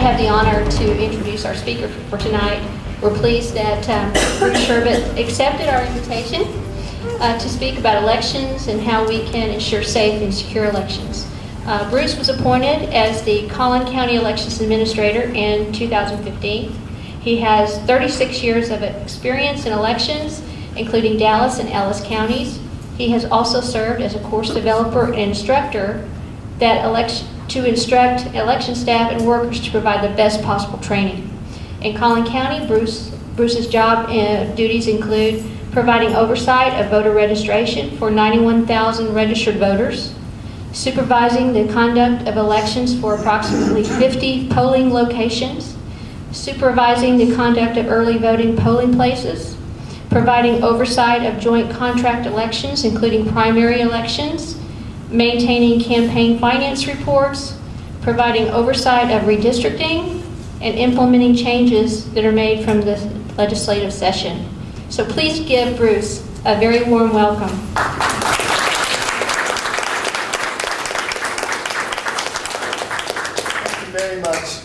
have the honor to introduce our speaker for tonight. We're pleased that Bruce Sherbet accepted our invitation to speak about elections and how we can ensure safe and secure elections. Bruce was appointed as the Collin County Elections Administrator in 2015. He has 36 years of experience in elections, including Dallas and Ellis counties. He has also served as a course developer and instructor to instruct election staff and workers to provide the best possible training. In Collin County, Bruce's job duties include providing oversight of voter registration for 91,000 registered voters, supervising the conduct of elections for approximately 50 polling locations, supervising the conduct of early voting polling places, providing oversight of joint contract elections, including primary elections, maintaining campaign finance reports, providing oversight of redistricting, and implementing changes that are made from the legislative session. So please give Bruce a very warm welcome. Thank you very much.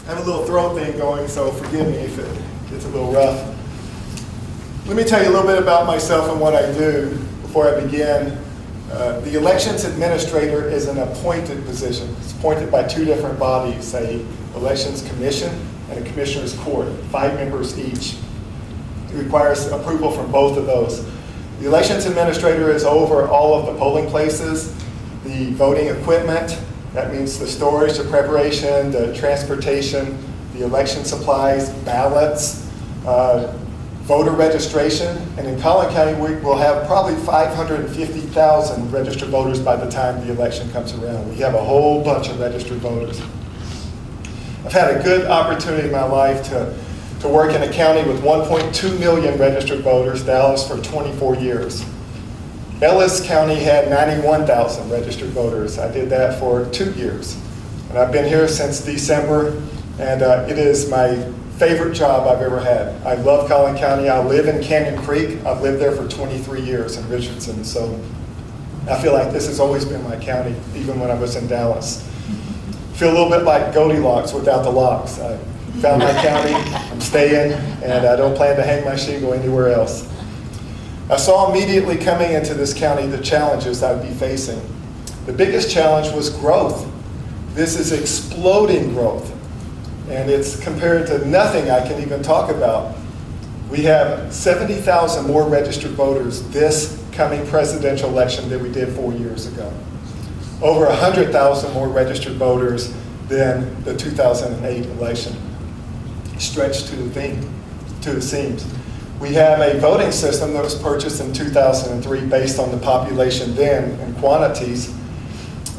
I have a little throat thing going, so forgive me if it gets a little rough. Let me tell you a little bit about myself and what I do before I begin. The Elections Administrator is an appointed position. It's appointed by two different bodies, a Elections Commission and a Commissioner's Court, 5 members each. It requires approval from both of those. The Elections Administrator is over all of the polling places, the voting equipment, that means the storage, the preparation, the transportation, the election supplies, ballots, voter registration, and in Collin County we will have probably 550,000 registered voters by the time the election comes around. We have a whole bunch of registered voters. I've had a good opportunity in my life to work in a county with 1.2 million registered voters, Dallas, for 24 years. Ellis County had 91,000 registered voters. I did that for 2 years. And I've been here since December, and it is my favorite job I've ever had. I love Collin County. I live in Canyon Creek. I've lived there for 23 years in Richardson, so I feel like this has always been my county, even when I was in Dallas. I feel a little bit like Goldilocks without the locks. I found my county, I'm staying, and I don't plan to hang my shingle anywhere else. I saw immediately coming into this county the challenges I'd be facing. The biggest challenge was growth. This is exploding growth. And it's compared to nothing I can even talk about. We have 70,000 more registered voters this coming presidential election than we did 4 years ago. Over 100,000 more registered voters than the 2008 election. Stretched to the seams. We have a voting system that was purchased in 2003 based on the population then and quantities,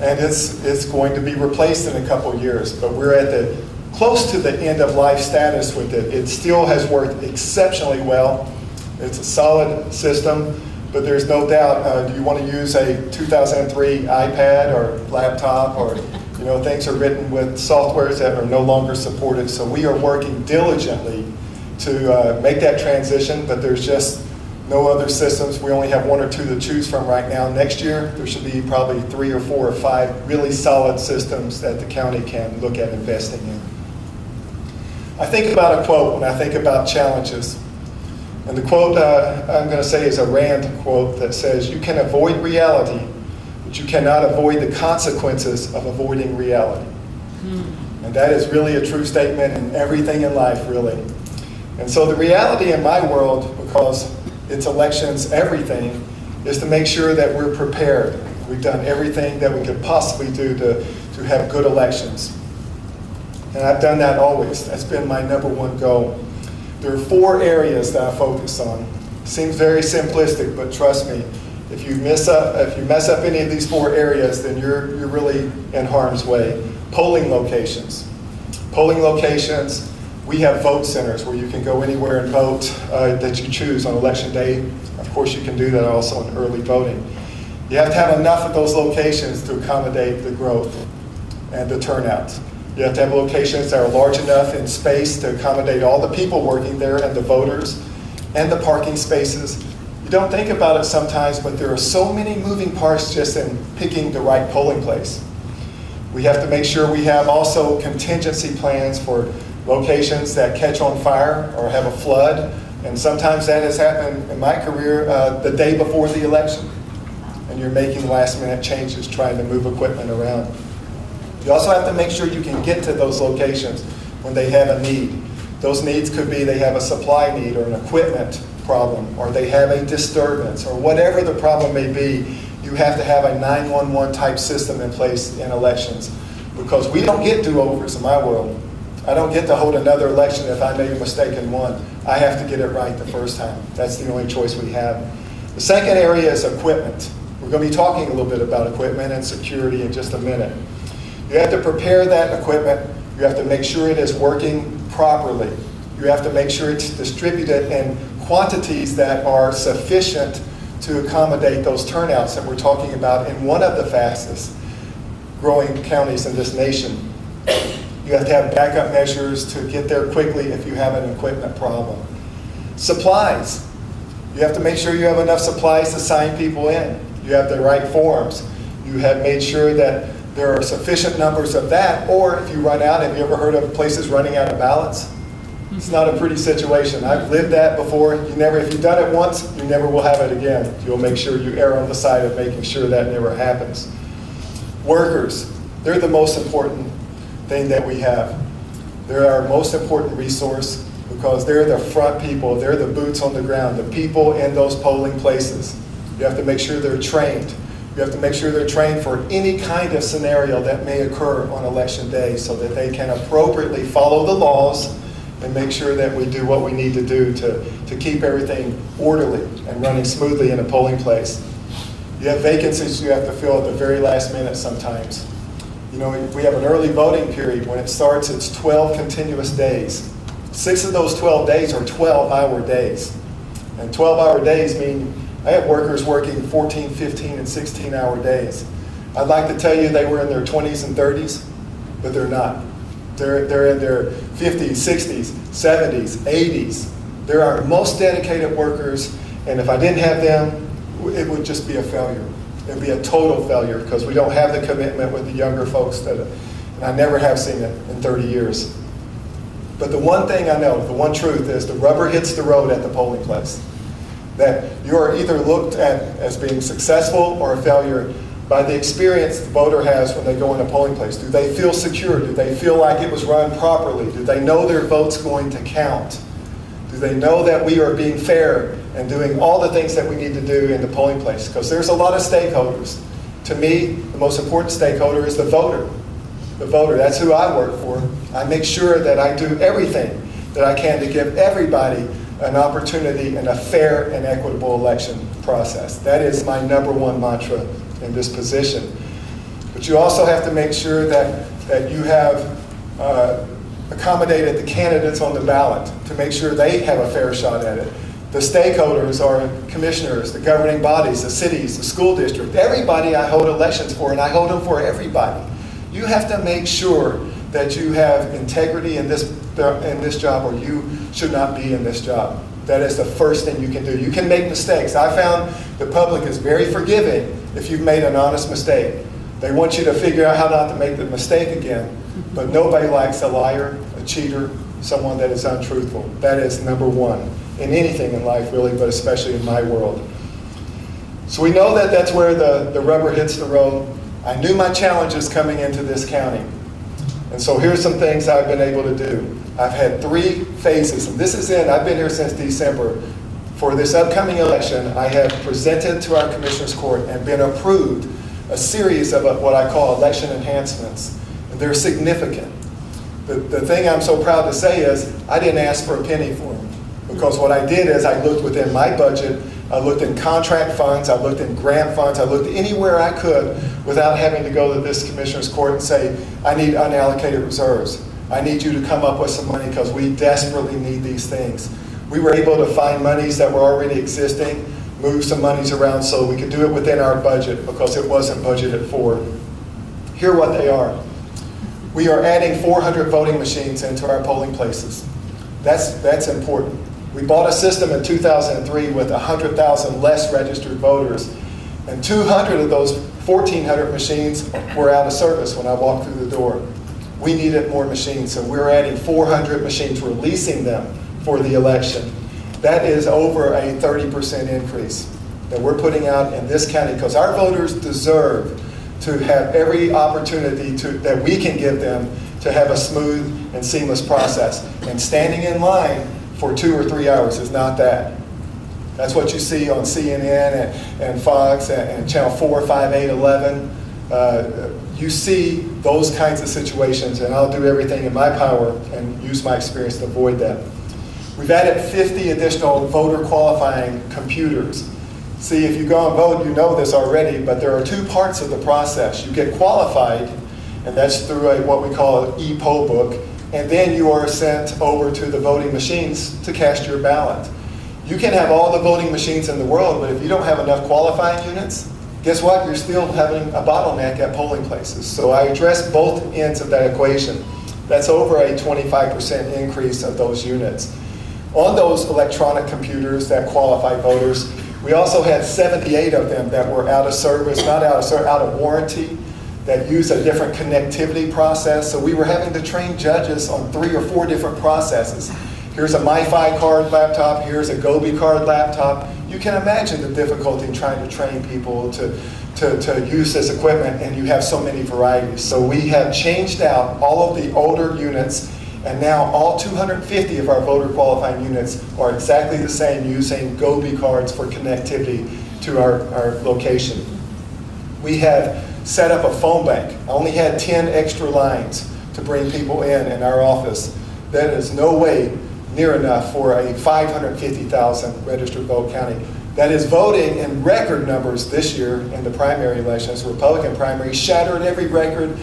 and it's going to be replaced in a couple of years, but we're at close to the end of life status with it. It still has worked exceptionally well. It's a solid system, but there's no doubt, do you want to use a 2003 iPad or laptop, or things are written with softwares that are no longer supported, so we are working diligently to make that transition, but there's just no other systems. We only have 1 or 2 to choose from right now. Next year, there should be probably 3 or 4 or 5 really solid systems that the county can look at investing in. I think about a quote when I think about challenges. And the quote I'm going to say is a Rand quote that says, "You can avoid reality, but you cannot avoid the consequences of avoiding reality." And that is really a true statement in everything in life, really. And so the reality in my world, because it's elections, everything, is to make sure that we're prepared. We've done everything that we could possibly do to have good elections. And I've done that always. That's been my #1 goal. There are 4 areas that I focus on. Seems very simplistic, but trust me, if you mess up any of these 4 areas, then you're really in harm's way. Polling locations. Polling locations, we have vote centers where you can go anywhere and vote that you choose on election day. Of course, you can do that also in early voting. You have to have enough of those locations to accommodate the growth and the turnout. You have to have locations that are large enough in space to accommodate all the people working there and the voters and the parking spaces. You don't think about it sometimes, but there are so many moving parts just in picking the right polling place. We have to make sure we have also contingency plans for locations that catch on fire or have a flood. And sometimes that has happened in my career the day before the election. And you're making last minute changes, trying to move equipment around. You also have to make sure you can get to those locations when they have a need. Those needs could be they have a supply need or an equipment problem, or they have a disturbance, or whatever the problem may be. You have to have a 911 type system in place in elections, because we don't get do-overs in my world. I don't get to hold another election if I made a mistake in one. I have to get it right the first time. That's the only choice we have. The second area is equipment. We're going to be talking a little bit about equipment and security in just a minute. You have to prepare that equipment. You have to make sure it is working properly. You have to make sure it's distributed in quantities that are sufficient to accommodate those turnouts that we're talking about in one of the fastest growing counties in this nation. You have to have backup measures to get there quickly if you have an equipment problem. Supplies. You have to make sure you have enough supplies to sign people in. You have the right forms. You have made sure that there are sufficient numbers of that, or if you run out, have you ever heard of places running out of ballots? It's not a pretty situation. I've lived that before. If you've done it once, you never will have it again. You'll make sure you err on the side of making sure that never happens. Workers, they're the most important thing that we have. They're our most important resource because they're the front people. They're the boots on the ground, the people in those polling places. You have to make sure they're trained. You have to make sure they're trained for any kind of scenario that may occur on election day so that they can appropriately follow the laws and make sure that we do what we need to do to keep everything orderly and running smoothly in a polling place. You have vacancies you have to fill at the very last minute sometimes. You know, if we have an early voting period, when it starts, it's 12 continuous days. 6 of those 12 days are 12-hour days. And 12-hour days mean I have workers working 14, 15, and 16-hour days. I'd like to tell you they were in their 20s and 30s, but they're not. They're in their 50s, 60s, 70s, 80s. They're our most dedicated workers, and if I didn't have them, it would just be a failure. It would be a total failure because we don't have the commitment with the younger folks and I never have seen it in 30 years. But the one thing I know, the one truth is the rubber hits the road at the polling place. That you are either looked at as being successful or a failure by the experience the voter has when they go in a polling place. Do they feel secure? Do they feel like it was run properly? Do they know their vote's going to count? Do they know that we are being fair and doing all the things that we need to do in the polling place? Because there's a lot of stakeholders. To me, the most important stakeholder is the voter. The voter, that's who I work for. I make sure that I do everything that I can to give everybody an opportunity in a fair and equitable election process. That is my #1 mantra in this position. But you also have to make sure that you have accommodated the candidates on the ballot to make sure they have a fair shot at it. The stakeholders are commissioners, the governing bodies, the cities, the school district, everybody I hold elections for, and I hold them for everybody. You have to make sure that you have integrity in this job, or you should not be in this job. That is the first thing you can do. You can make mistakes. I found the public is very forgiving if you've made an honest mistake. They want you to figure out how not to make the mistake again. But nobody likes a liar, a cheater, someone that is untruthful. That is #1 in anything in life, really, but especially in my world. So we know that that's where the rubber hits the road. I knew my challenges coming into this county. And so here's some things I've been able to do. I've had 3 phases, and I've been here since December. For this upcoming election, I have presented to our Commissioners Court and been approved a series of what I call election enhancements. And they're significant. The thing I'm so proud to say is I didn't ask for a penny for them, because what I did is I looked within my budget, I looked in contract funds, I looked in grant funds, I looked anywhere I could without having to go to this Commissioner's Court and say, I need unallocated reserves. I need you to come up with some money because we desperately need these things. We were able to find monies that were already existing, move some monies around so we could do it within our budget because it wasn't budgeted for. Here are what they are. We are adding 400 voting machines into our polling places. That's important. We bought a system in 2003 with 100,000 less registered voters, and 200 of those 1,400 machines were out of service when I walked through the door. We needed more machines, so we're adding 400 machines, releasing them for the election. That is over a 30% increase that we're putting out in this county, because our voters deserve to have every opportunity that we can give them to have a smooth and seamless process. And standing in line for 2 or 3 hours is not that. That's what you see on CNN and Fox and Channel 4, 5, 8, 11. You see those kinds of situations, and I'll do everything in my power and use my experience to avoid that. We've added 50 additional voter qualifying computers. See, if you go and vote, you know this already, but there are 2 parts of the process. You get qualified, and that's through what we call an e-poll book, and then you are sent over to the voting machines to cast your ballot. You can have all the voting machines in the world, but if you don't have enough qualifying units, guess what? You're still having a bottleneck at polling places. So I address both ends of that equation. That's over a 25% increase of those units. On those electronic computers that qualify voters, we also had 78 of them that were out of service, not out of service, out of warranty, that use a different connectivity process. So we were having to train judges on 3 or 4 different processes. Here's a MiFi card laptop, here's a Gobi card laptop. You can imagine the difficulty in trying to train people to use this equipment, and you have so many varieties. So we have changed out all of the older units, and now all 250 of our voter qualifying units are exactly the same, using Gobi cards for connectivity to our location. We have set up a phone bank. I only had 10 extra lines to bring people in our office. That is no way near enough for a 550,000 registered vote county. That is voting in record numbers this year in the primary elections. Republican primary shattered every record.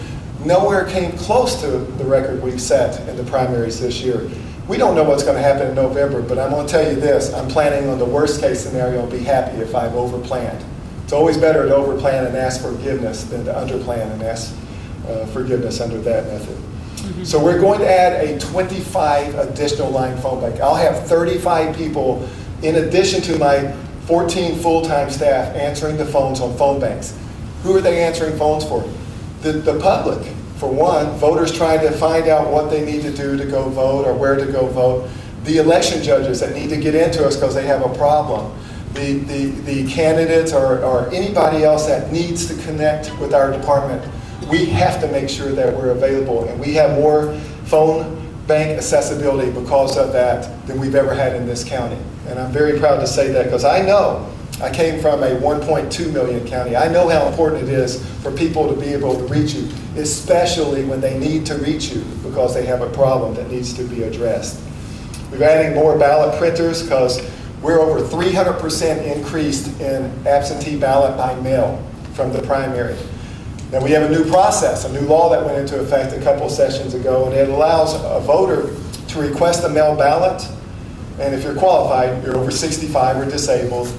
Nowhere came close to the record we set in the primaries this year. We don't know what's going to happen in November, but I'm going to tell you this. I'm planning on the worst case scenario and be happy if I've overplanned. It's always better to overplan and ask forgiveness than to underplan and ask forgiveness under that method. So we're going to add a 25 additional line phone bank. I'll have 35 people in addition to my 14 full-time staff answering the phones on phone banks. Who are they answering phones for? The public, for one. Voters trying to find out what they need to do to go vote or where to go vote. The election judges that need to get into us because they have a problem. The candidates or anybody else that needs to connect with our department. We have to make sure that we're available, and we have more phone bank accessibility because of that than we've ever had in this county. And I'm very proud to say that, because I know I came from a 1.2 million county. I know how important it is for people to be able to reach you, especially when they need to reach you because they have a problem that needs to be addressed. We're adding more ballot printers because we're over 300% increased in absentee ballot by mail from the primary. Now we have a new process, a new law that went into effect a couple sessions ago, and it allows a voter to request a mail ballot, and if you're qualified, you're over 65 or disabled,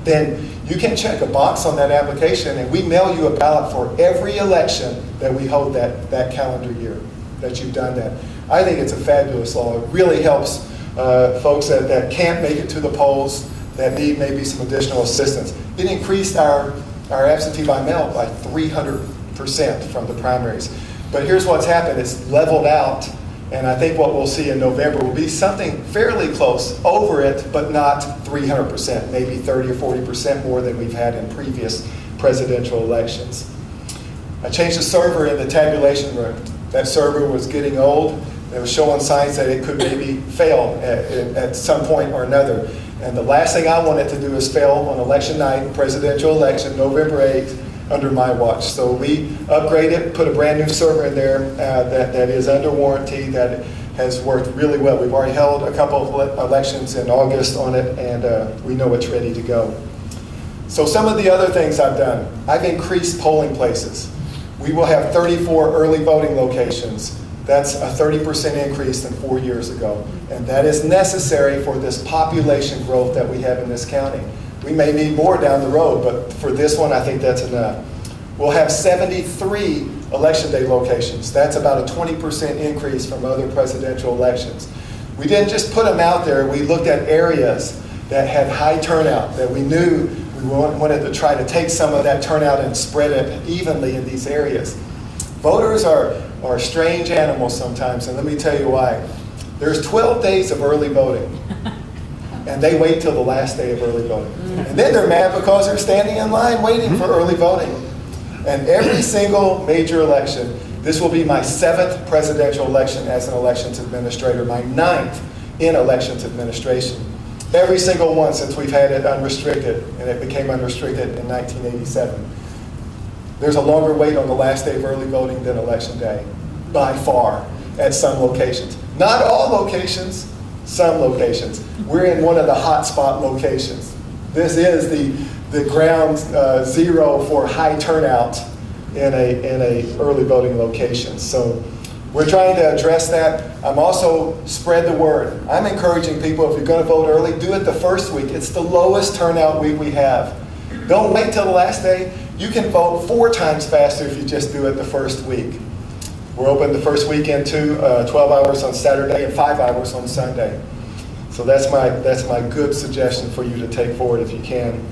then you can check a box on that application, and we mail you a ballot for every election that we hold that calendar year that you've done that. I think it's a fabulous law. It really helps folks that can't make it to the polls, that need maybe some additional assistance. It increased our absentee by mail by 300% from the primaries. But here's what's happened. It's leveled out, and I think what we'll see in November will be something fairly close, over it, but not 300%, maybe 30 or 40% more than we've had in previous presidential elections. I changed the server in the tabulation room. That server was getting old. It was showing signs that it could maybe fail at some point or another. And the last thing I wanted to do is fail on election night, presidential election, November 8th, under my watch. So we upgraded, put a brand new server in there that is under warranty, that has worked really well. We've already held a couple of elections in August on it, and we know it's ready to go. So some of the other things I've done, I've increased polling places. We will have 34 early voting locations. That's a 30% increase than 4 years ago. And that is necessary for this population growth that we have in this county. We may need more down the road, but for this one, I think that's enough. We'll have 73 election day locations. That's about a 20% increase from other presidential elections. We didn't just put them out there. We looked at areas that had high turnout, that we knew we wanted to try to take some of that turnout and spread it evenly in these areas. Voters are strange animals sometimes, and let me tell you why. There's 12 days of early voting, and they wait till the last day of early voting. And then they're mad because they're standing in line waiting for early voting. And every single major election, this will be my 7th presidential election as an elections administrator, my 9th in elections administration. Every single one since we've had it unrestricted, and it became unrestricted in 1987. There's a longer wait on the last day of early voting than election day, by far, at some locations. Not all locations, some locations. We're in one of the hotspot locations. This is the ground zero for high turnout in a early voting location. So we're trying to address that. I'm also spread the word. I'm encouraging people, if you're going to vote early, do it the first week. It's the lowest turnout week we have. Don't wait till the last day. You can vote 4 times faster if you just do it the first week. We're open the first weekend too, 12 hours on Saturday and 5 hours on Sunday. So that's my good suggestion for you to take forward if you can.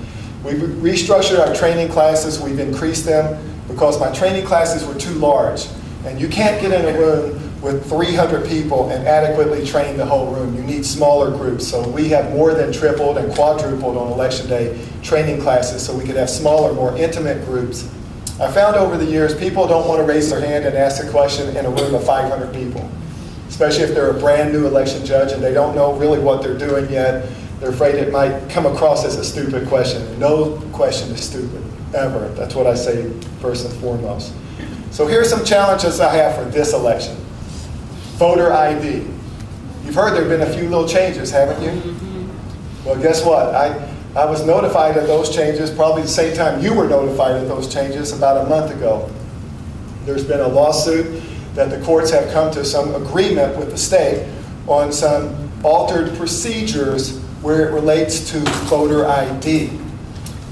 We've restructured our training classes. We've increased them because my training classes were too large. And you can't get in a room with 300 people and adequately train the whole room. You need smaller groups. So we have more than tripled and quadrupled on election day training classes so we could have smaller, more intimate groups. I found over the years people don't want to raise their hand and ask a question in a room of 500 people, especially if they're a brand new election judge and they don't know really what they're doing yet. They're afraid it might come across as a stupid question. No question is stupid, ever. That's what I say first and foremost. So here's some challenges I have for this election. Voter ID. You've heard there have been a few little changes, haven't you? Well, guess what? I was notified of those changes probably the same time you were notified of those changes about a month ago. There's been a lawsuit that the courts have come to some agreement with the state on some altered procedures where it relates to voter ID.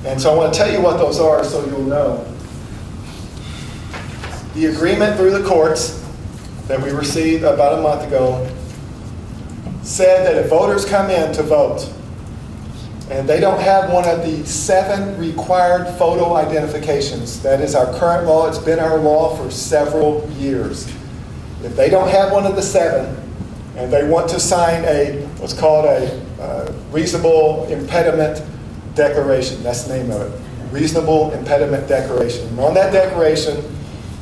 And so I want to tell you what those are so you'll know. The agreement through the courts that we received about a month ago said that if voters come in to vote and they don't have one of the 7 required photo identifications, that is our current law, it's been our law for several years. If they don't have one of the 7 and they want to sign what's called a reasonable impediment declaration, that's the name of it, reasonable impediment declaration. And on that declaration,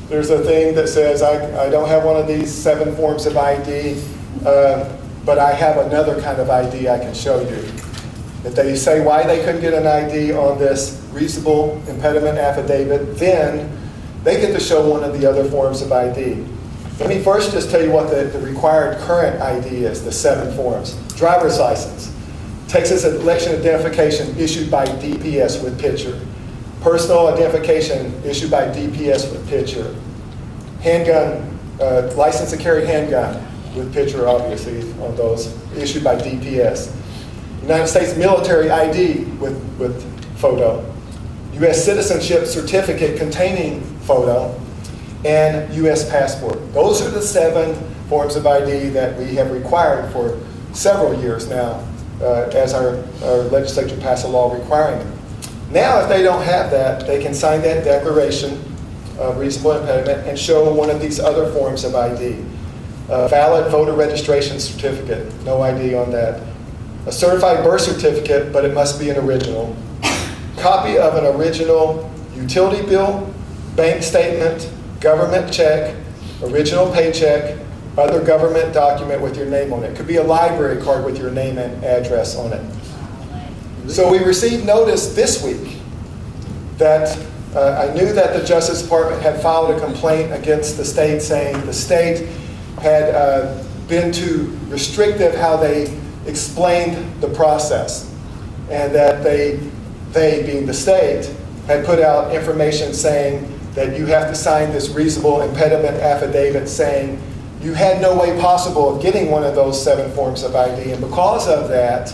there's a thing that says, I don't have one of these 7 forms of ID, but I have another kind of ID I can show you. If they say why they couldn't get an ID on this reasonable impediment affidavit, then they get to show one of the other forms of ID. Let me first just tell you what the required current ID is, the 7 forms. Driver's license, Texas election identification issued by DPS with picture. Personal identification issued by DPS with picture. Handgun, license to carry handgun with picture, obviously, on those, issued by DPS. United States military ID with photo. U.S. citizenship certificate containing photo. And U.S. passport. Those are the 7 forms of ID that we have required for several years now as our legislature passed a law requiring them. Now, if they don't have that, they can sign that declaration of reasonable impediment and show one of these other forms of ID. Valid voter registration certificate, no ID on that. A certified birth certificate, but it must be an original. Copy of an original utility bill, bank statement, government check, original paycheck, other government document with your name on it. It could be a library card with your name and address on it. So we received notice this week that I knew that the Justice Department had filed a complaint against the state saying the state had been too restrictive how they explained the process, and that they being the state, had put out information saying that you have to sign this reasonable impediment affidavit saying you had no way possible of getting one of those 7 forms of ID, and because of that,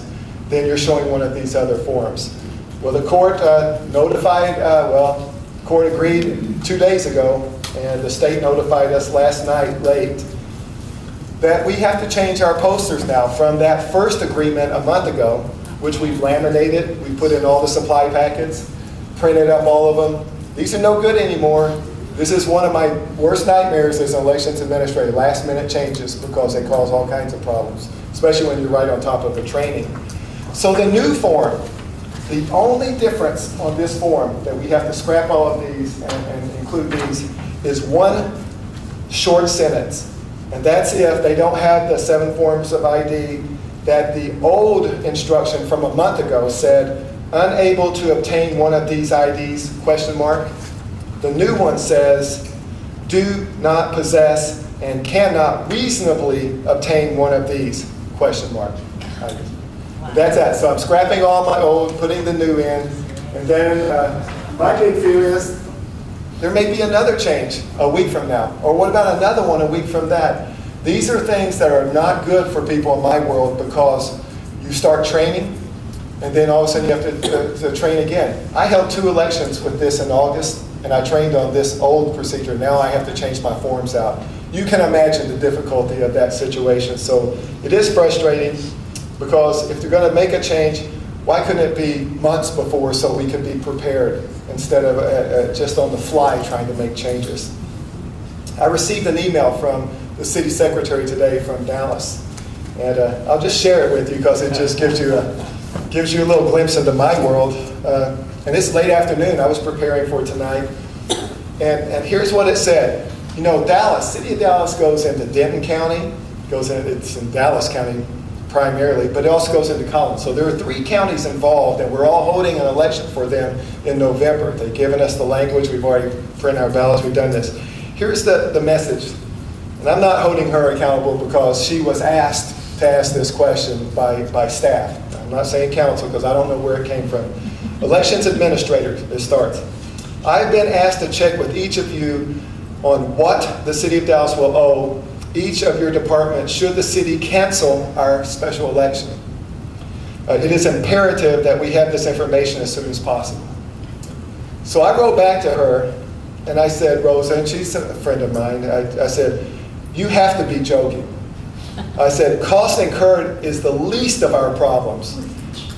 then you're showing one of these other forms. Well, the court notified, court agreed 2 days ago, and the state notified us last night late, that we have to change our posters now from that first agreement a month ago which we've laminated. We put in all the supply packets, printed up all of them. These are no good anymore. This is one of my worst nightmares as an elections administrator, last minute changes, because they cause all kinds of problems, especially when you're right on top of the training. So the new form, the only difference on this form that we have to scrap all of these and include these is one short sentence. And that's if they don't have the 7 forms of ID that the old instruction from a month ago said, unable to obtain one of these IDs, question mark. The new one says, do not possess and cannot reasonably obtain one of these, question mark. That's that. So I'm scrapping all my old, putting the new in, and then my big fear is there may be another change a week from now. Or what about another one a week from that? These are things that are not good for people in my world, because you start training, and then all of a sudden you have to train again. I held 2 elections with this in August, and I trained on this old procedure. Now I have to change my forms out. You can imagine the difficulty of that situation. So it is frustrating, because if they're going to make a change, why couldn't it be months before so we could be prepared instead of just on the fly trying to make changes? I received an email from the city secretary today from Dallas, and I'll just share it with you because it just gives you a little glimpse into my world. And it's late afternoon. I was preparing for tonight, and here's what it said. You know, Dallas, city of Dallas goes into Denton County, it's in Dallas County primarily, but it also goes into Collin. So there are 3 counties involved, and we're all holding an election for them in November. They've given us the language. We've already printed our ballots. We've done this. Here's the message. And I'm not holding her accountable because she was asked to ask this question by staff. I'm not saying council because I don't know where it came from. Elections administrator, it starts. I've been asked to check with each of you on what the city of Dallas will owe each of your departments should the city cancel our special election. It is imperative that we have this information as soon as possible. So I wrote back to her and I said, Rosa, and she's a friend of mine, I said, you have to be joking. I said, cost incurred is the least of our problems.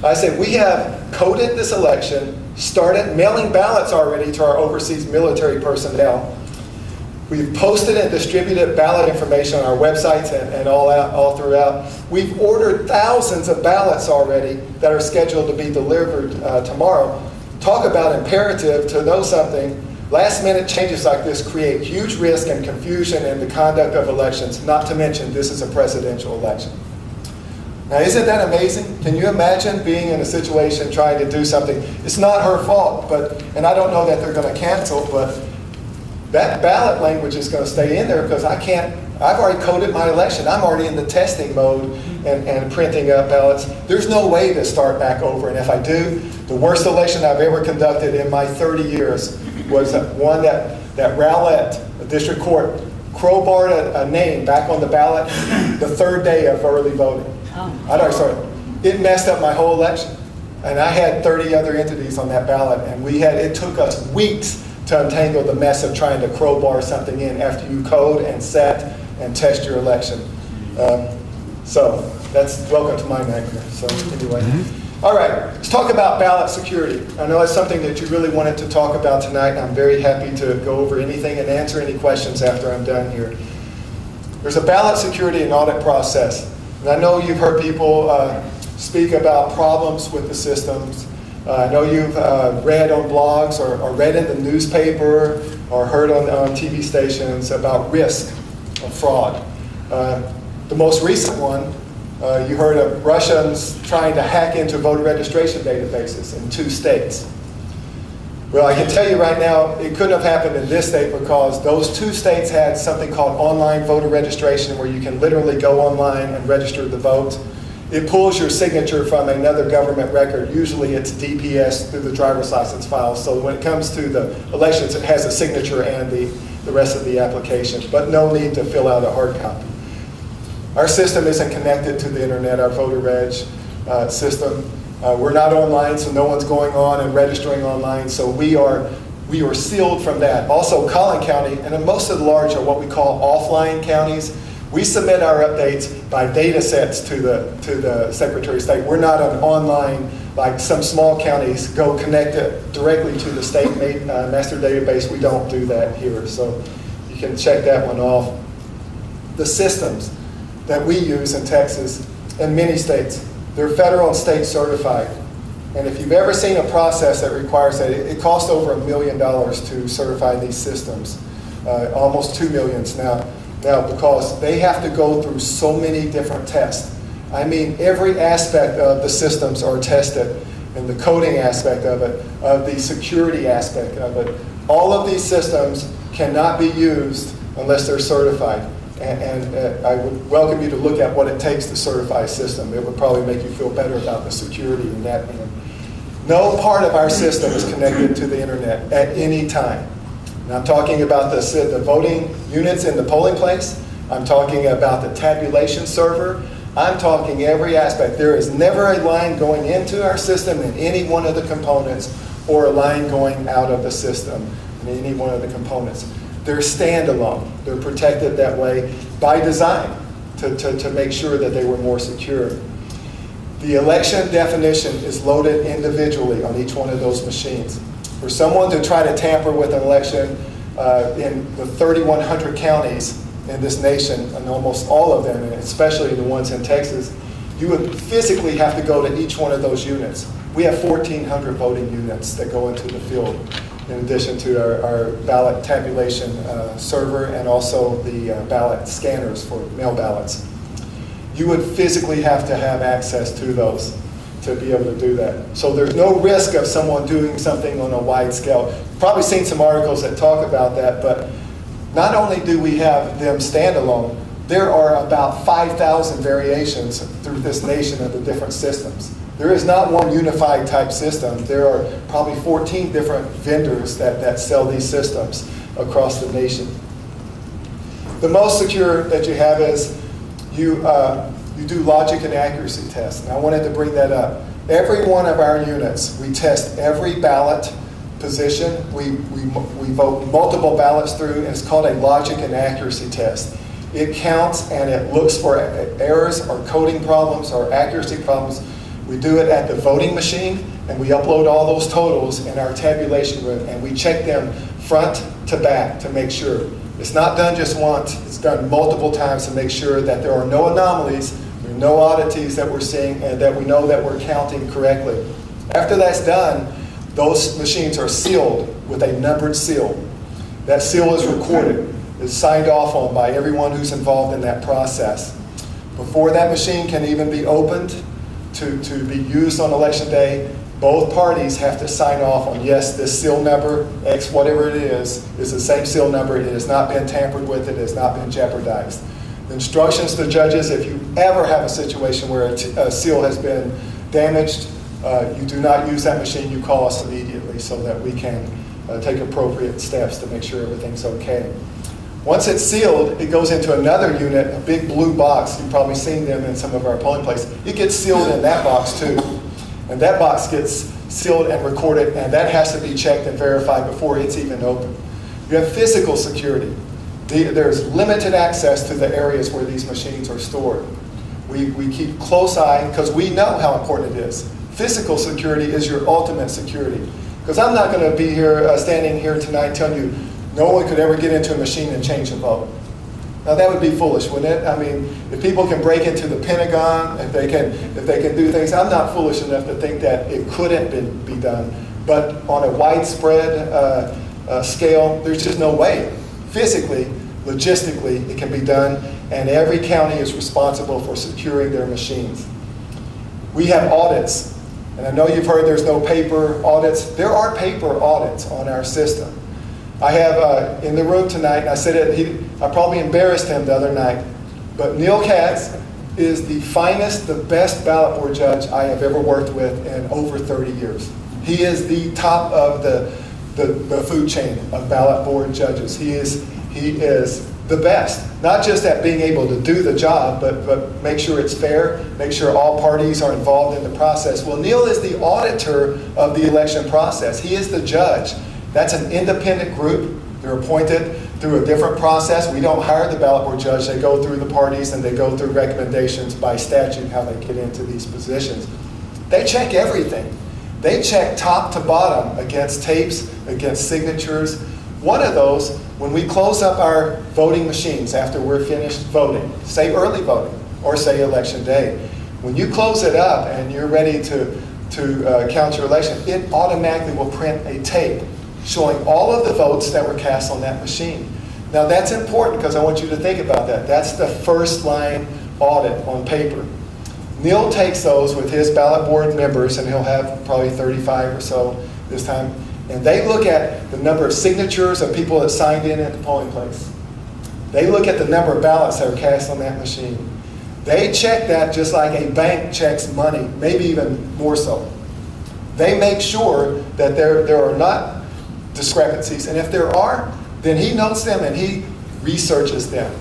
I said, we have coded this election, started mailing ballots already to our overseas military personnel. We've posted and distributed ballot information on our websites and all throughout. We've ordered thousands of ballots already that are scheduled to be delivered tomorrow. Talk about imperative to know something. Last minute changes like this create huge risk and confusion in the conduct of elections, not to mention this is a presidential election. Now, isn't that amazing? Can you imagine being in a situation trying to do something? It's not her fault, and I don't know that they're going to cancel, but that ballot language is going to stay in there because I've already coded my election. I'm already in the testing mode and printing up ballots. There's no way to start back over, and if I do, the worst election I've ever conducted in my 30 years was one that Rowlett, the district court, crowbarred a name back on the ballot the 3rd day of early voting. It messed up my whole election. And I had 30 other entities on that ballot, and it took us weeks to untangle the mess of trying to crowbar something in after you code and set and test your election. So that's welcome to my nightmare. So anyway. All right, let's talk about ballot security. I know it's something that you really wanted to talk about tonight, and I'm very happy to go over anything and answer any questions after I'm done here. There's a ballot security and audit process. And I know you've heard people speak about problems with the systems. I know you've read on blogs or read in the newspaper or heard on TV stations about risk of fraud. The most recent one, you heard of Russians trying to hack into voter registration databases in 2 states. Well, I can tell you right now, it couldn't have happened in this state because those 2 states had something called online voter registration where you can literally go online and register the vote. It pulls your signature from another government record. Usually it's DPS through the driver's license file. So when it comes to the elections, it has a signature and the rest of the application, but no need to fill out a hard copy. Our system isn't connected to the internet, our voter reg system. We're not online, so no one's going on and registering online, so we are sealed from that. Also, Collin County, and most of the large are what we call offline counties. We submit our updates by data sets to the Secretary of State. We're not an online, like some small counties go connect it directly to the state master database. We don't do that here, so you can check that one off. The systems that we use in Texas and many states, they're federal and state certified. And if you've ever seen a process that requires that, it costs over $1 million to certify these systems, almost $2 million now, because they have to go through so many different tests. I mean, every aspect of the systems are tested, and the coding aspect of it, the security aspect of it. All of these systems cannot be used unless they're certified. And I would welcome you to look at what it takes to certify a system. It would probably make you feel better about the security in that end. No part of our system is connected to the internet at any time. And I'm talking about the voting units in the polling place. I'm talking about the tabulation server. I'm talking every aspect. There is never a line going into our system in any one of the components or a line going out of the system in any one of the components. They're standalone. They're protected that way by design to make sure that they were more secure. The election definition is loaded individually on each one of those machines. For someone to try to tamper with an election in the 3,100 counties in this nation, and almost all of them, and especially the ones in Texas, you would physically have to go to each one of those units. We have 1,400 voting units that go into the field, in addition to our ballot tabulation server and also the ballot scanners for mail ballots. You would physically have to have access to those to be able to do that. So there's no risk of someone doing something on a wide scale. You've probably seen some articles that talk about that, but not only do we have them standalone, there are about 5,000 variations through this nation of the different systems. There is not one unified type system. There are probably 14 different vendors that sell these systems across the nation. The most secure that you have is you do logic and accuracy tests. And I wanted to bring that up. Every one of our units, we test every ballot position. We vote multiple ballots through, and it's called a logic and accuracy test. It counts and it looks for errors or coding problems or accuracy problems. We do it at the voting machine, and we upload all those totals in our tabulation room, and we check them front to back to make sure. It's not done just once, it's done multiple times to make sure that there are no anomalies, there are no oddities that we're seeing, and that we know that we're counting correctly. After that's done, those machines are sealed with a numbered seal. That seal is recorded, is signed off on by everyone who's involved in that process. Before that machine can even be opened to be used on election day, both parties have to sign off on, yes, this seal number, X, whatever it is the same seal number. It has not been tampered with. It has not been jeopardized. The instructions to judges, if you ever have a situation where a seal has been damaged, you do not use that machine. You call us immediately so that we can take appropriate steps to make sure everything's okay. Once it's sealed, it goes into another unit, a big blue box. You've probably seen them in some of our polling places. It gets sealed in that box too. And that box gets sealed and recorded, and that has to be checked and verified before it's even open. You have physical security. There's limited access to the areas where these machines are stored. We keep close eye because we know how important it is. Physical security is your ultimate security. Because I'm not going to be here, standing here tonight telling you no one could ever get into a machine and change a vote. Now that would be foolish, wouldn't it? I mean, if people can break into the Pentagon, if they can do things, I'm not foolish enough to think that it couldn't be done. But on a widespread scale, there's just no way. Physically, logistically, it can be done, and every county is responsible for securing their machines. We have audits, and I know you've heard there's no paper audits. There are paper audits on our system. I have in the room tonight, and I said it, I probably embarrassed him the other night, but Neil Katz is the finest, the best ballot board judge I have ever worked with in over 30 years. He is the top of the food chain of ballot board judges. He is the best, not just at being able to do the job, but make sure it's fair, make sure all parties are involved in the process. Well, Neil is the auditor of the election process. He is the judge. That's an independent group. They're appointed through a different process. We don't hire the ballot board judge. They go through the parties and they go through recommendations by statute how they get into these positions. They check everything. They check top to bottom against tapes, against signatures. One of those, when we close up our voting machines after we're finished voting, say early voting or say election day, when you close it up and you're ready to count your election, it automatically will print a tape showing all of the votes that were cast on that machine. Now that's important because I want you to think about that. That's the first line audit on paper. Neil takes those with his ballot board members, and he'll have probably 35 or so this time, and they look at the number of signatures of people that signed in at the polling place. They look at the number of ballots that are cast on that machine. They check that just like a bank checks money, maybe even more so. They make sure that there are not discrepancies, and if there are, then he notes them and he researches them.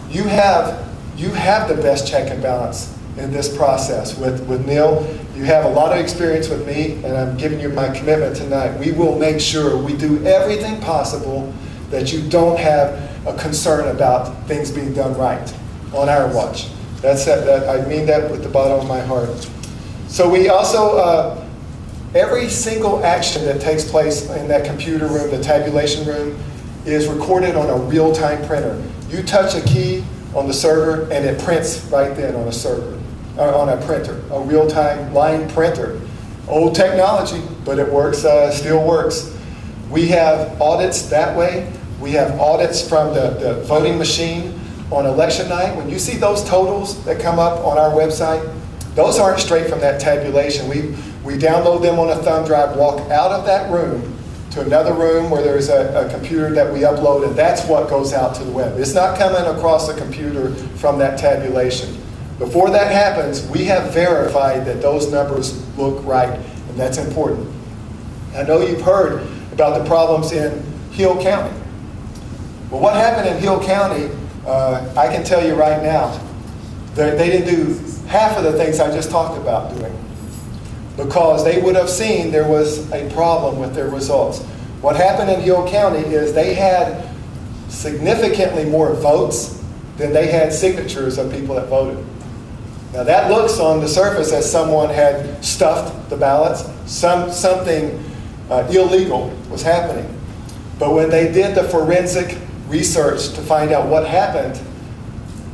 You have the best check and balance in this process with Neil. You have a lot of experience with me, and I'm giving you my commitment tonight. We will make sure we do everything possible that you don't have a concern about things being done right on our watch. I mean that with the bottom of my heart. So we also, every single action that takes place in that computer room, the tabulation room, is recorded on a real-time printer. You touch a key on the server and it prints right then on a server, or on a printer, a real-time line printer. Old technology, but it works, still works. We have audits that way. We have audits from the voting machine on election night. When you see those totals that come up on our website, those aren't straight from that tabulation. We download them on a thumb drive, walk out of that room to another room where there's a computer that we upload, and that's what goes out to the web. It's not coming across the computer from that tabulation. Before that happens, we have verified that those numbers look right, and that's important. I know you've heard about the problems in Hill County. Well, what happened in Hill County, I can tell you right now, they didn't do half of the things I just talked about doing, because they would have seen there was a problem with their results. What happened in Hill County is they had significantly more votes than they had signatures of people that voted. Now that looks on the surface as someone had stuffed the ballots, something illegal was happening. But when they did the forensic research to find out what happened,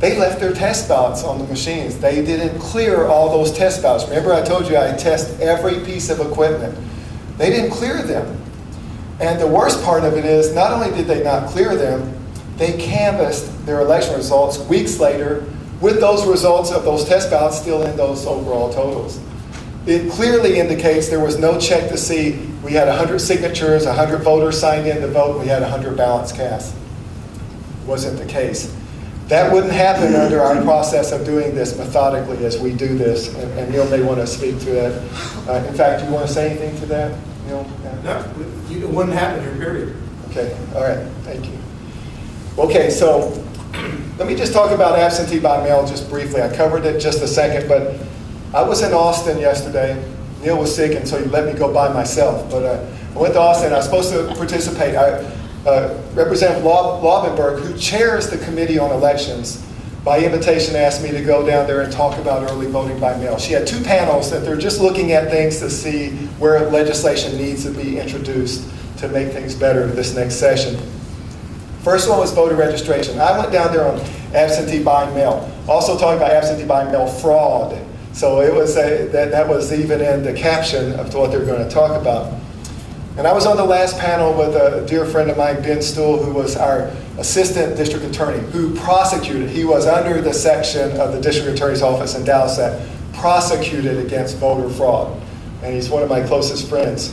they left their test ballots on the machines. They didn't clear all those test ballots. Remember I told you I test every piece of equipment. They didn't clear them. And the worst part of it is, not only did they not clear them, they canvassed their election results weeks later with those results of those test ballots still in those overall totals. It clearly indicates there was no check to see we had 100 signatures, 100 voters signed in to vote, and we had 100 ballots cast. Wasn't the case. That wouldn't happen under our process of doing this methodically as we do this, and Neil may want to speak to that. In fact, do you want to say anything to that, Neil? No, it wouldn't happen here, period. Okay, all right, thank you. Okay, so let me just talk about absentee by mail just briefly. I covered it just a second, but I was in Austin yesterday. Neil was sick, and so he let me go by myself. But I went to Austin. I was supposed to participate. Representative Laubenberg, who chairs the Committee on Elections, by invitation asked me to go down there and talk about early voting by mail. She had two panels that they're just looking at things to see where legislation needs to be introduced to make things better this next session. First one was voter registration. I went down there on absentee by mail, also talking about absentee by mail fraud. So it was that was even in the caption of what they're going to talk about. And I was on the last panel with a dear friend of mine, Ben Stuhl, who was our assistant district attorney, who prosecuted. He was under the section of the district attorney's office in Dallas that prosecuted against voter fraud. And he's one of my closest friends.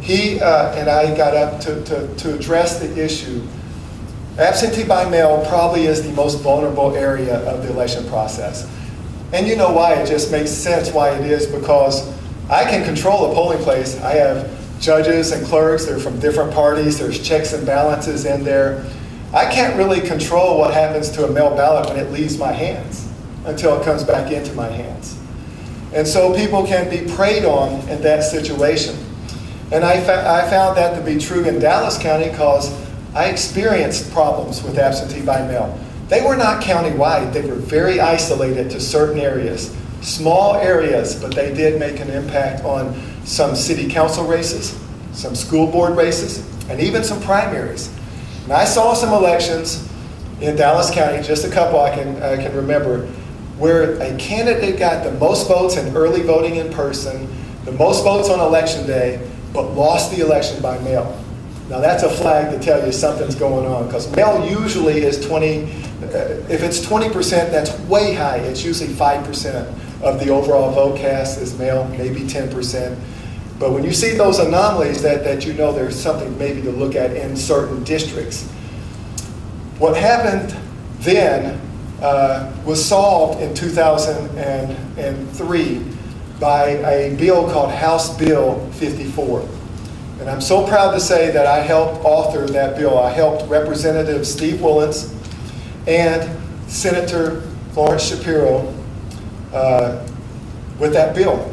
He and I got up to address the issue. Absentee by mail probably is the most vulnerable area of the election process. And you know why. It just makes sense why it is, because I can control a polling place. I have judges and clerks. They're from different parties. There's checks and balances in there. I can't really control what happens to a mail ballot when it leaves my hands until it comes back into my hands. And so people can be preyed on in that situation. And I found that to be true in Dallas County, because I experienced problems with absentee by mail. They were not countywide. They were very isolated to certain areas. Small areas, but they did make an impact on some city council races, some school board races, and even some primaries. And I saw some elections in Dallas County, just a couple I can remember, where a candidate got the most votes in early voting in person, the most votes on election day, but lost the election by mail. Now that's a flag to tell you something's going on, because mail usually is 20, if it's 20%, that's way high. It's usually 5% of the overall vote cast is mail, maybe 10%. But when you see those anomalies, that you know there's something maybe to look at in certain districts. What happened then was solved in 2003 by a bill called House Bill 54. And I'm so proud to say that I helped author that bill. I helped Representative Steve Willens and Senator Florence Shapiro with that bill.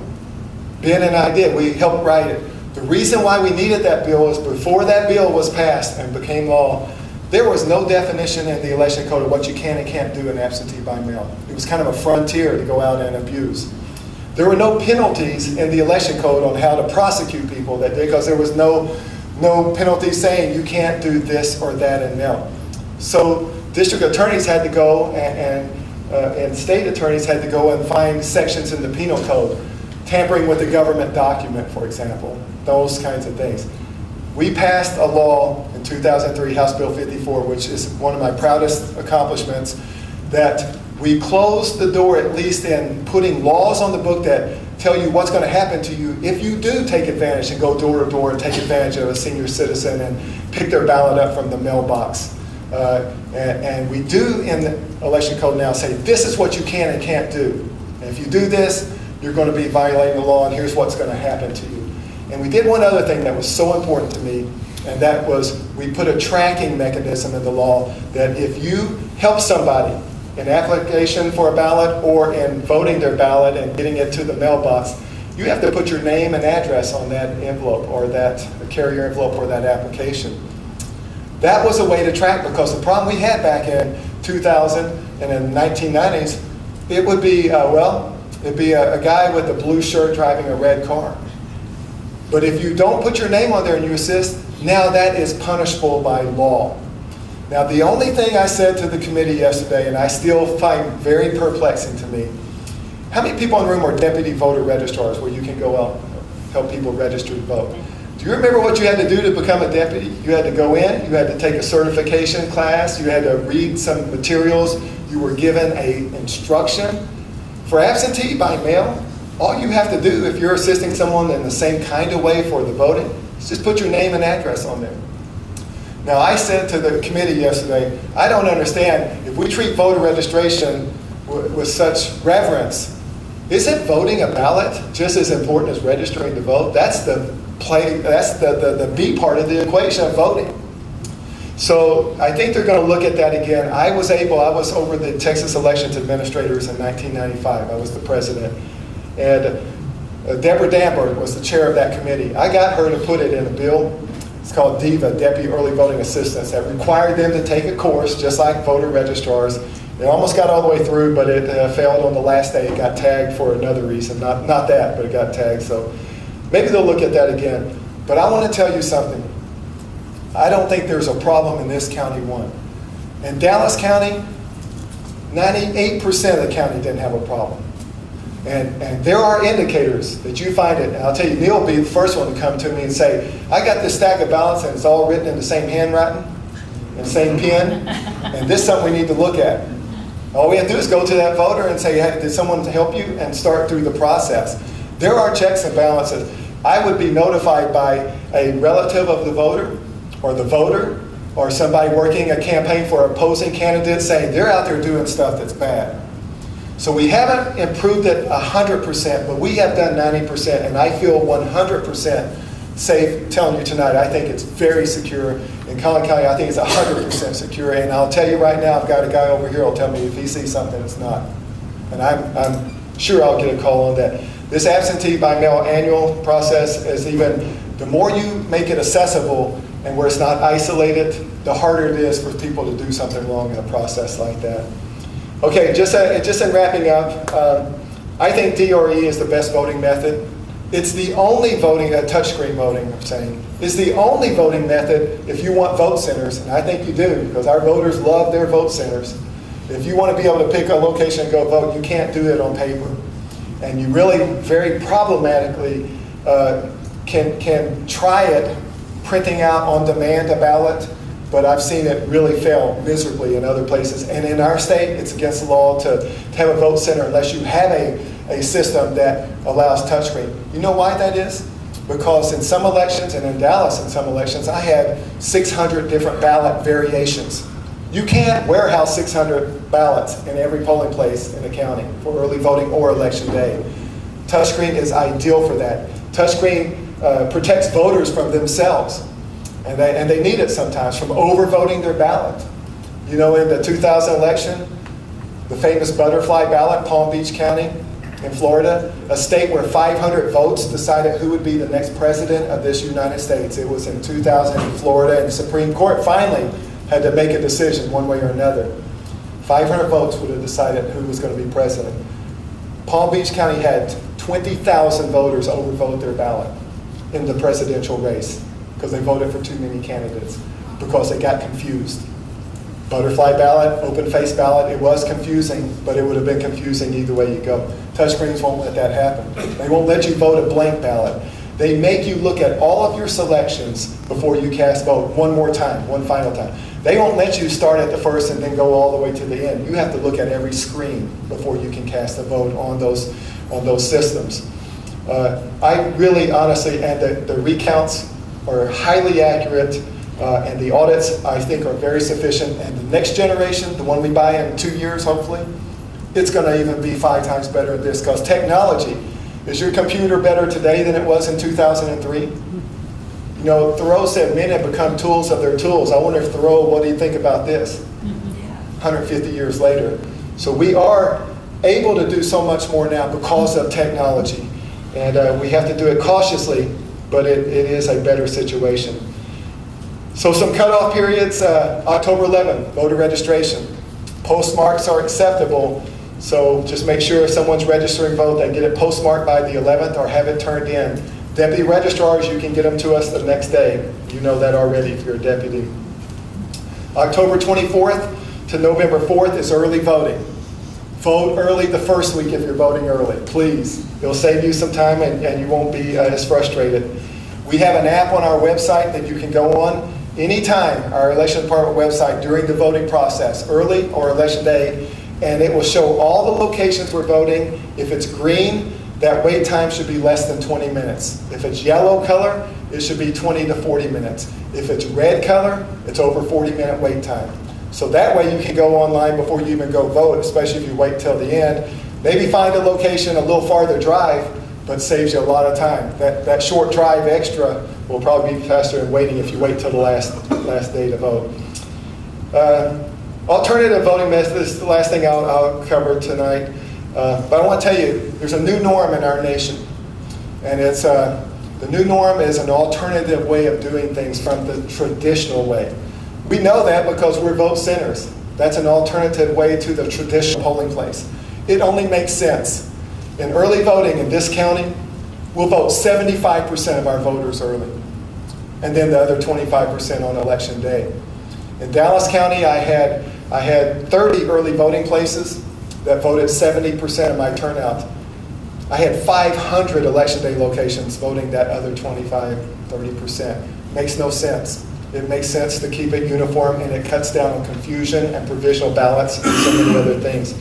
Ben and I did. We helped write it. The reason why we needed that bill is before that bill was passed and became law, there was no definition in the election code of what you can and can't do in absentee by mail. It was kind of a frontier to go out and abuse. There were no penalties in the election code on how to prosecute people that day, because there was no penalty saying you can't do this or that in mail. So district attorneys had to go and state attorneys had to go and find sections in the penal code. Tampering with a government document, for example, those kinds of things. We passed a law in 2003, House Bill 54, which is one of my proudest accomplishments, that we closed the door, at least in putting laws on the book that tell you what's going to happen to you if you do take advantage and go door to door and take advantage of a senior citizen and pick their ballot up from the mailbox. And we do in the election code now say, this is what you can and can't do. And if you do this, you're going to be violating the law, and here's what's going to happen to you. And we did one other thing that was so important to me, and that was we put a tracking mechanism in the law that if you help somebody in application for a ballot or in voting their ballot and getting it to the mailbox, you have to put your name and address on that envelope or that carrier envelope or that application. That was a way to track, because the problem we had back in 2000 and in the 1990s, it would be, it'd be a guy with a blue shirt driving a red car. But if you don't put your name on there and you assist, now that is punishable by law. Now, the only thing I said to the committee yesterday, and I still find very perplexing to me, how many people in the room are deputy voter registrars where you can go out and help people register to vote? Do you remember what you had to do to become a deputy? You had to go in, you had to take a certification class, you had to read some materials, you were given an instruction. For absentee by mail, all you have to do if you're assisting someone in the same kind of way for the voting is just put your name and address on there. Now, I said to the committee yesterday, I don't understand, if we treat voter registration with such reverence, isn't voting a ballot just as important as registering to vote? That's the B part of the equation of voting. So I think they're going to look at that again. I was over the Texas Elections Administrators in 1995. I was the president. And Deborah Danberg was the chair of that committee. I got her to put it in a bill. It's called DEVA, Deputy Early Voting Assistance, that required them to take a course just like voter registrars. They almost got all the way through, but it failed on the last day. It got tagged for another reason. Not that, but it got tagged. So maybe they'll look at that again. But I want to tell you something. I don't think there's a problem in this county one. In Dallas County, 98% of the county didn't have a problem. And there are indicators that you find it. And I'll tell you, Neil will be the first one to come to me and say, I got this stack of ballots and it's all written in the same handwriting, and the same pen, and this is something we need to look at. All we have to do is go to that voter and say, hey, did someone help you? And start through the process. There are checks and balances. I would be notified by a relative of the voter or somebody working a campaign for an opposing candidate saying they're out there doing stuff that's bad. So we haven't improved it 100%, but we have done 90%, and I feel 100% safe telling you tonight. I think it's very secure. In Collin County, I think it's 100% secure, and I'll tell you right now, I've got a guy over here who'll tell me if he sees something it's not. And I'm sure I'll get a call on that. This absentee by mail annual process is even, the more you make it accessible and where it's not isolated, the harder it is for people to do something wrong in a process like that. Okay, just in wrapping up, I think DRE is the best voting method. It's the only voting, touchscreen voting, I'm saying, is the only voting method if you want vote centers, and I think you do, because our voters love their vote centers. If you want to be able to pick a location and go vote, you can't do it on paper. And you really, very problematically, can try it printing out on demand a ballot, but I've seen it really fail miserably in other places. And in our state, it's against the law to have a vote center unless you have a system that allows touchscreen. You know why that is? Because in some elections, and in Dallas in some elections, I had 600 different ballot variations. You can't warehouse 600 ballots in every polling place in the county for early voting or election day. Touchscreen is ideal for that. Touchscreen protects voters from themselves, and they need it sometimes, from overvoting their ballot. You know, in the 2000 election, the famous butterfly ballot, Palm Beach County in Florida, a state where 500 votes decided who would be the next president of this United States. It was in 2000 in Florida, and the Supreme Court finally had to make a decision one way or another. 500 votes would have decided who was going to be president. Palm Beach County had 20,000 voters overvote their ballot in the presidential race because they voted for too many candidates, because they got confused. Butterfly ballot, open face ballot, it was confusing, but it would have been confusing either way you go. Touchscreens won't let that happen. They won't let you vote a blank ballot. They make you look at all of your selections before you cast vote one more time, one final time. They won't let you start at the first and then go all the way to the end. You have to look at every screen before you can cast a vote on those systems. I really, honestly, and the recounts are highly accurate, and the audits, I think, are very sufficient. And the next generation, the one we buy in 2 years, hopefully, it's going to even be 5 times better than this, because technology, is your computer better today than it was in 2003? You know, Thoreau said men have become tools of their tools. I wonder if Thoreau, what do you think about this? 150 years later. So we are able to do so much more now because of technology. And we have to do it cautiously, but it is a better situation. So some cutoff periods, October 11th, voter registration. Postmarks are acceptable, so just make sure if someone's registering vote, they get it postmarked by the 11th or have it turned in. Deputy registrars, you can get them to us the next day. You know that already if you're a deputy. October 24th to November 4th is early voting. Vote early the first week if you're voting early, please. It'll save you some time and you won't be as frustrated. We have an app on our website that you can go on anytime, our election department website, during the voting process, early or election day, and it will show all the locations we're voting. If it's green, that wait time should be less than 20 minutes. If it's yellow color, it should be 20 to 40 minutes. If it's red color, it's over 40-minute wait time. So that way you can go online before you even go vote, especially if you wait till the end. Maybe find a location a little farther drive, but saves you a lot of time. That short drive extra will probably be faster than waiting if you wait till the last day to vote. Alternative voting methods is the last thing I'll cover tonight. But I want to tell you, there's a new norm in our nation. And it's the new norm is an alternative way of doing things from the traditional way. We know that because we're vote centers. That's an alternative way to the traditional polling place. It only makes sense. In early voting in this county, we'll vote 75% of our voters early, and then the other 25% on election day. In Dallas County, I had 30 early voting places that voted 70% of my turnout. I had 500 election day locations voting that other 25-30%. Makes no sense. It makes sense to keep it uniform, and it cuts down on confusion and provisional ballots and so many other things.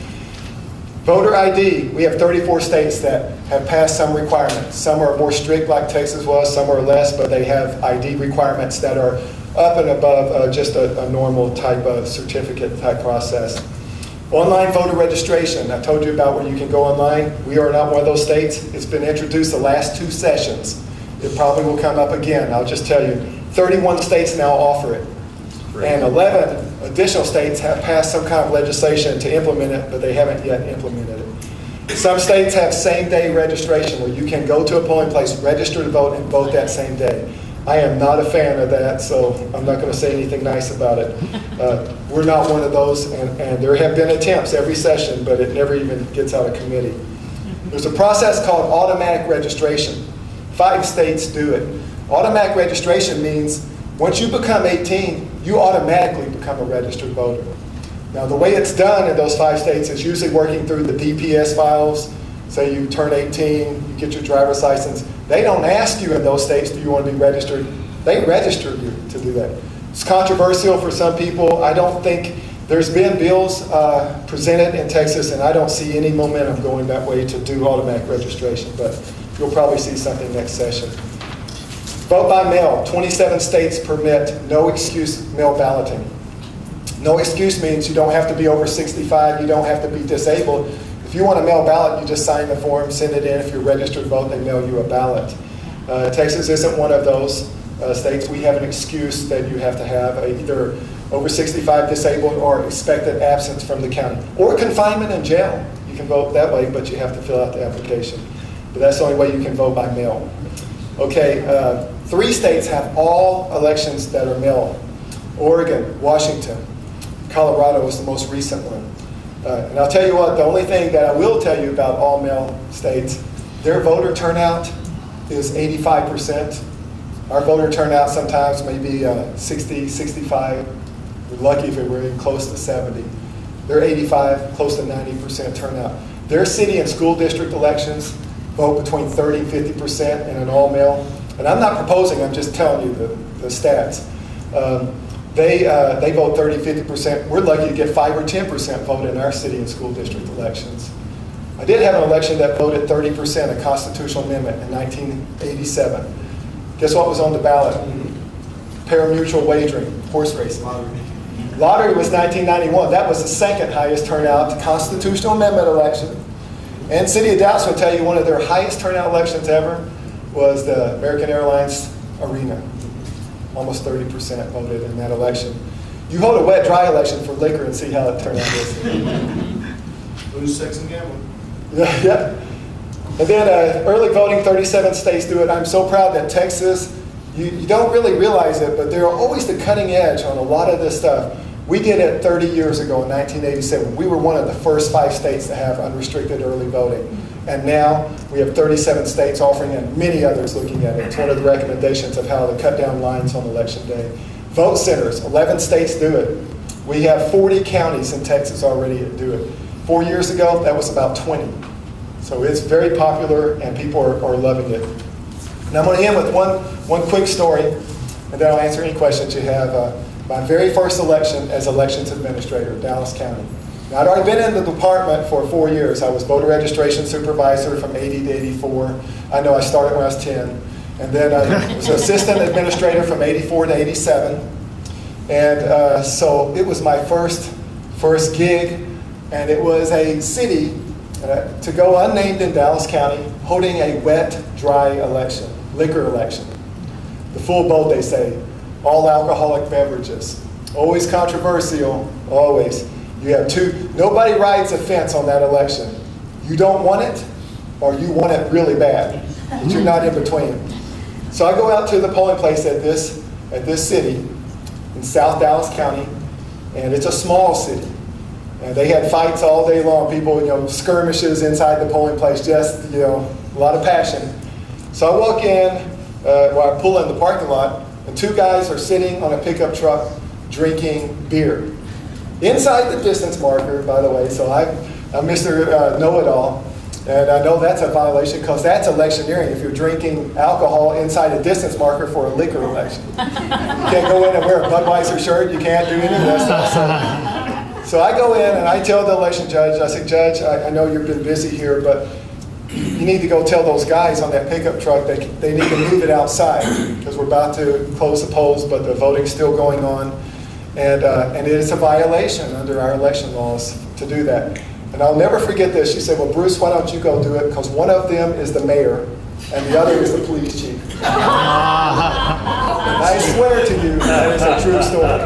Voter ID, we have 34 states that have passed some requirements. Some are more strict like Texas was, some are less, but they have ID requirements that are up and above just a normal type of certificate type process. Online voter registration, I told you about where you can go online. We are not one of those states. It's been introduced the last 2 sessions. It probably will come up again. I'll just tell you, 31 states now offer it. And 11 additional states have passed some kind of legislation to implement it, but they haven't yet implemented it. Some states have same-day registration where you can go to a polling place, register to vote, and vote that same day. I am not a fan of that, so I'm not going to say anything nice about it. We're not one of those, and there have been attempts every session, but it never even gets out of committee. There's a process called automatic registration. 5 states do it. Automatic registration means once you become 18, you automatically become a registered voter. Now, the way it's done in those 5 states is usually working through the DPS files. Say you turn 18, you get your driver's license. They don't ask you in those states, do you want to be registered? They register you to do that. It's controversial for some people. I don't think there's been bills presented in Texas, and I don't see any momentum going that way to do automatic registration, but you'll probably see something next session. Vote by mail. 27 states permit no excuse mail balloting. No excuse means you don't have to be over 65, you don't have to be disabled. If you want a mail ballot, you just sign the form, send it in. If you're registered to vote, they mail you a ballot. Texas isn't one of those states. We have an excuse that you have to have either over 65, disabled, or expected absence from the county, or confinement in jail. You can vote that way, but you have to fill out the application. But that's the only way you can vote by mail. Okay, 3 states have all elections that are mail. Oregon, Washington, Colorado is the most recent one. And I'll tell you what, the only thing that I will tell you about all mail states, their voter turnout is 85%. Our voter turnout sometimes may be 60, 65. We're lucky if we're even close to 70. They're 85, close to 90% turnout. Their city and school district elections vote between 30 and 50% in an all mail. And I'm not proposing, I'm just telling you the stats. They vote 30, 50%. We're lucky to get 5 or 10% vote in our city and school district elections. I did have an election that voted 30%, a constitutional amendment in 1987. Guess what was on the ballot? Pari-mutuel wagering, horse racing. Lottery was 1991. That was the second highest turnout constitutional amendment election. And City of Dallas will tell you one of their highest turnout elections ever was the American Airlines Arena. Almost 30% voted in that election. You hold a wet-dry election for liquor and see how it turned out. Booze, sex, and gambling. Yeah. And then early voting, 37 states do it. I'm so proud that Texas, you don't really realize it, but they're always the cutting edge on a lot of this stuff. We did it 30 years ago in 1987. We were one of the first 5 states to have unrestricted early voting. And now we have 37 states offering it, and many others looking at it. It's one of the recommendations of how to cut down lines on election day. Vote centers, 11 states do it. We have 40 counties in Texas already that do it. 4 years ago, that was about 20. So it's very popular, and people are loving it. And I'm going to end with one quick story, and then I'll answer any questions you have. My very first election as elections administrator, Dallas County. Now, I'd already been in the department for 4 years. I was voter registration supervisor from 80 to 84. I know I started when I was 10. And then I was assistant administrator from 84 to 87. And so it was my first gig, and it was a city to go unnamed in Dallas County, holding a wet, dry election, liquor election. The full boat, they say, all alcoholic beverages. Always controversial, always. You have 2, nobody rides a fence on that election. You don't want it, or you want it really bad, but you're not in between. So I go out to the polling place at this city in South Dallas County, and it's a small city. And they had fights all day long, people, skirmishes inside the polling place, just, a lot of passion. So I walk in, I pull in the parking lot, and 2 guys are sitting on a pickup truck drinking beer. Inside the distance marker, by the way, so I'm Mr. Know-It-All, and I know that's a violation because that's electioneering if you're drinking alcohol inside a distance marker for a liquor election. You can't go in and wear a Budweiser shirt, you can't do any of that stuff. So I go in and I tell the election judge, I say, Judge, I know you've been busy here, but you need to go tell those guys on that pickup truck that they need to move it outside because we're about to close the polls, but the voting's still going on. And it is a violation under our election laws to do that. And I'll never forget this. She said, well, Bruce, why don't you go do it? Because one of them is the mayor, and the other is the police chief. And I swear to you, that is a true story.